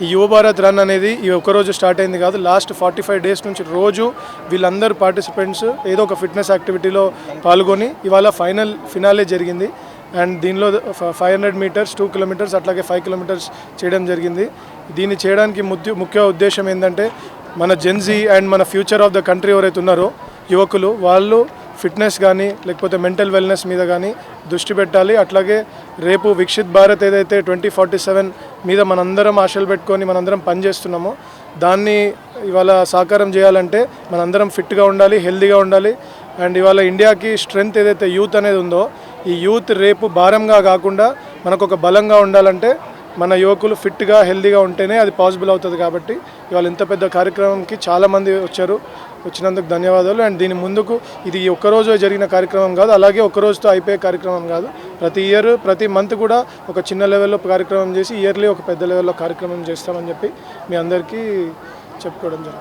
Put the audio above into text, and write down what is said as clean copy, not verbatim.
ఈ యువ భారత్ రన్ అనేది ఈ ఒక్కరోజు స్టార్ట్ అయింది కాదు, లాస్ట్ 45 డేస్ నుంచి రోజు వీళ్ళందరూ పార్టిసిపెంట్స్ ఏదో ఒక ఫిట్నెస్ యాక్టివిటీలో పాల్గొని ఇవాళ ఫినాలే జరిగింది. అండ్ దీనిలో 500 మీటర్స్, 2 కిలోమీటర్స్, అట్లాగే 5 కిలోమీటర్స్ చేయడం జరిగింది. దీన్ని చేయడానికి ముఖ్య ఉద్దేశం ఏంటంటే మన జెన్జీ అండ్ మన ఫ్యూచర్ ఆఫ్ ద కంట్రీ ఎవరైతే ఉన్నారో యువకులు, వాళ్ళు ఫిట్నెస్ కానీ లేకపోతే మెంటల్ వెల్నెస్ మీద కానీ దృష్టి పెట్టాలి. అట్లాగే రేపు వికసిత్ భారత్ ఏదైతే 2047 మీద మనందరం ఆశలు పెట్టుకొని మనందరం పనిచేస్తున్నామో దాన్ని ఇవాళ సాకారం చేయాలంటే మనందరం ఫిట్గా ఉండాలి, హెల్తీగా ఉండాలి. అండ్ ఇవాళ ఇండియాకి స్ట్రెంగ్త్ ఏదైతే యూత్ అనేది ఉందో ఈ యూత్ రేపు భారంగా కాకుండా మనకు ఒక బలంగా ఉండాలంటే మన యువకులు ఫిట్గా హెల్తీగా ఉంటేనే అది పాసిబుల్ అవుతుంది. కాబట్టి ఇవాళ ఇంత పెద్ద కార్యక్రమంకి చాలామంది వచ్చినందుకు ధన్యవాదాలు. అండ్ దీని ముందుకు ఇది ఒక్కరోజు జరిగిన కార్యక్రమం కాదు, అలాగే ఒక్కరోజుతో అయిపోయే కార్యక్రమం కాదు. ప్రతి ఇయర్ ప్రతి మంత్ కూడా ఒక చిన్న లెవెల్లో కార్యక్రమం చేసి ఇయర్లీ ఒక పెద్ద లెవెల్లో కార్యక్రమం చేస్తామని చెప్పి మీ అందరికీ చెప్పుకోవడం జరుగుతుంది.